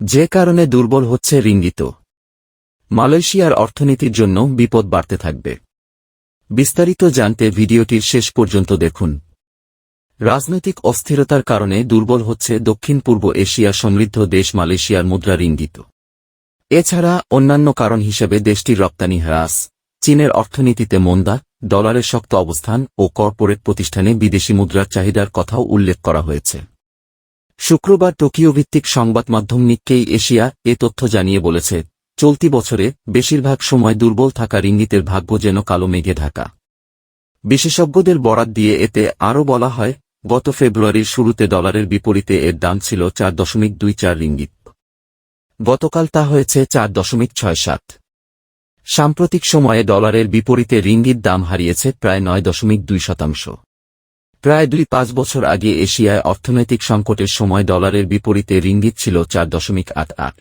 যে কারণে দুর্বল হচ্ছে রিঙ্গিত। মালয়েশিয়ার অর্থনীতির জন্য বিপদ বাড়তে থাকবে। বিস্তারিত জানতে ভিডিওটির শেষ পর্যন্ত দেখুন। রাজনৈতিক অস্থিরতার কারণে দুর্বল হচ্ছে দক্ষিণ পূর্ব এশিয়া সমৃদ্ধ দেশ মালয়েশিয়ার মুদ্রা রিঙ্গিত। এছাড়া অন্যান্য কারণ হিসেবে দেশটির রপ্তানি হ্রাস, চীনের অর্থনীতিতে মন্দা, ডলারের শক্ত অবস্থান ও কর্পোরেট প্রতিষ্ঠানে বিদেশি মুদ্রার চাহিদার কথাও উল্লেখ করা হয়েছে। শুক্রবার টোকিও ভিত্তিক সংবাদ মাধ্যম নিক্কেই এশিয়া এ তথ্য জানিয়ে বলেছে, চলতি বছরে বেশিরভাগ সময় দুর্বল থাকা রিঙ্গিতের ভাগ্য যেন কালো মেঘে ঢাকা। বিশেষজ্ঞদের বরাত দিয়ে এতে আরও বলা হয়, গত ফেব্রুয়ারির শুরুতে ডলারের বিপরীতে এর দাম ছিল 4.24 রিঙ্গিত। গতকাল তা হয়েছে 4.67। সাম্প্রতিক সময়ে ডলারের বিপরীতে রিঙ্গিত দাম হারিয়েছে প্রায় 9.2%। প্রায় 2-5 বছর আগে এশিয়ায় অর্থনৈতিক সংকটের সময় ডলারের বিপরীতে রিঙ্গিত ছিল 4.88।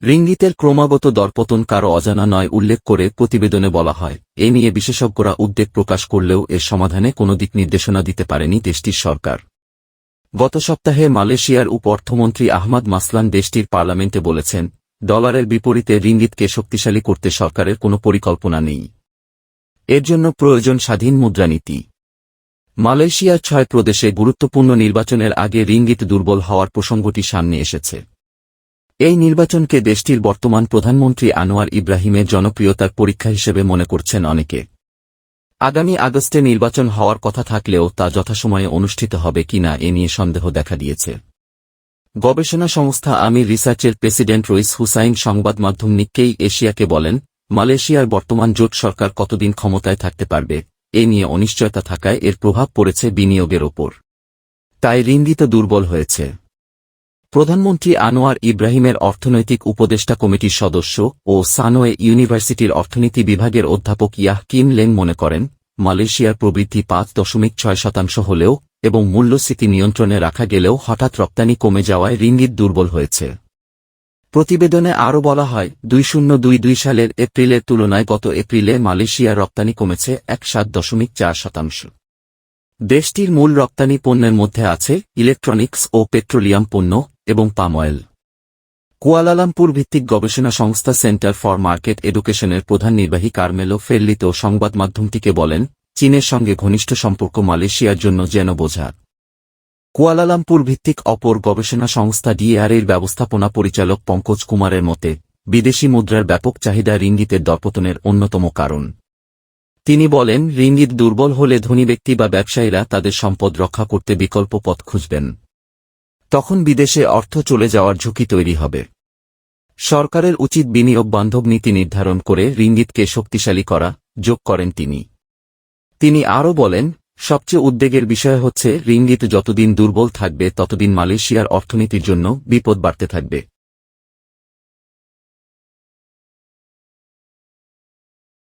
রিঙ্গিতের ক্রমাগত দরপতন কারও অজানা নয় উল্লেখ করে প্রতিবেদনে বলা হয়, এ নিয়ে বিশেষজ্ঞরা উদ্বেগ প্রকাশ করলেও এর সমাধানে কোনো দিক নির্দেশনা দিতে পারেনি দেশটির সরকার। গত সপ্তাহে মালয়েশিয়ার উপ অর্থমন্ত্রী আহমাদ মাসলান দেশটির পার্লামেন্টে বলেছেন, ডলারের বিপরীতে রিঙ্গিতকে শক্তিশালী করতে সরকারের কোনো পরিকল্পনা নেই। এর জন্য প্রয়োজন স্বাধীন মুদ্রানীতি। মালয়েশিয়ার 6 প্রদেশে গুরুত্বপূর্ণ নির্বাচনের আগে রিঙ্গিত দুর্বল হওয়ার প্রসঙ্গটি সামনে এসেছে। এই নির্বাচনকে দেশটির বর্তমান প্রধানমন্ত্রী আনোয়ার ইব্রাহিমের জনপ্রিয়তার পরীক্ষা হিসেবে মনে করছেন অনেকে। আগামী আগস্টে নির্বাচন হওয়ার কথা থাকলেও তা যথাসময়ে অনুষ্ঠিত হবে কিনা এ নিয়ে সন্দেহ দেখা দিয়েছে। গবেষণা সংস্থা আমির রিসার্চের প্রেসিডেন্ট রইস হুসাইন সংবাদ মাধ্যম নিক্কেই এশিয়াকে বলেন, মালয়েশিয়ার বর্তমান জোট সরকার কতদিন ক্ষমতায় থাকতে পারবে, এ নিয়ে অনিশ্চয়তা থাকায় এর প্রভাব পড়েছে বিনিয়োগের ওপর। তাই রিঙ্গিত দুর্বল হয়েছে। প্রধানমন্ত্রী আনোয়ার ইব্রাহিমের অর্থনৈতিক উপদেষ্টা কমিটির সদস্য ও সানোয়ে ইউনিভার্সিটির অর্থনীতি বিভাগের অধ্যাপক ইয়াহ কিম লেং মনে করেন, মালয়েশিয়ার প্রবৃদ্ধি 5.6% হলেও এবং মূল্যস্ফীতি নিয়ন্ত্রণে রাখা গেলেও হঠাৎ রপ্তানি কমে যাওয়ায় রিঙ্গিত দুর্বল হয়েছে। প্রতিবেদনে আরও বলা হয়, 2022 সালের এপ্রিলের তুলনায় গত এপ্রিলে মালয়েশিয়ার রপ্তানি কমেছে 7.4%। দেশটির মূল রপ্তানি পণ্যের মধ্যে আছে ইলেকট্রনিক্স ও পেট্রোলিয়াম পণ্য এবং পাম অয়েল। কুয়ালালামপুর ভিত্তিক গবেষণা সংস্থা সেন্টার ফর মার্কেট এডুকেশনের প্রধান নির্বাহী কার্মেলো ফেরলিতো সংবাদ মাধ্যমটিকে বলেন, চীনের সঙ্গে ঘনিষ্ঠ সম্পর্ক মালয়েশিয়ার জন্য যেন বোঝা। কুয়ালালামপুর ভিত্তিক অপর গবেষণা সংস্থা ডিএআর-এর ব্যবস্থাপনা পরিচালক পঙ্কজ কুমারের মতে, বিদেশি মুদ্রার ব্যাপক চাহিদা রিঙ্গিতের দরপতনের অন্যতম কারণ। তিনি বলেন, রিঙ্গিত দুর্বল হলে ধনী ব্যক্তি বা ব্যবসায়ীরা তাদের সম্পদ রক্ষা করতে বিকল্প পথ খুঁজবেন। তখন বিদেশে অর্থ চলে যাওয়ার ঝুঁকি তৈরি হবে। সরকারের উচিত বিনিয়োগ বান্ধব নীতি নির্ধারণ করে রিঙ্গিতকে শক্তিশালী করা, যোগ করেন তিনি। তিনি আরও বলেন, সবচেয়ে উদ্বেগের বিষয় হচ্ছে রিঙ্গিত যতদিন দুর্বল থাকবে ততদিন মালয়েশিয়ার অর্থনীতির জন্য বিপদ বাড়তে থাকবে।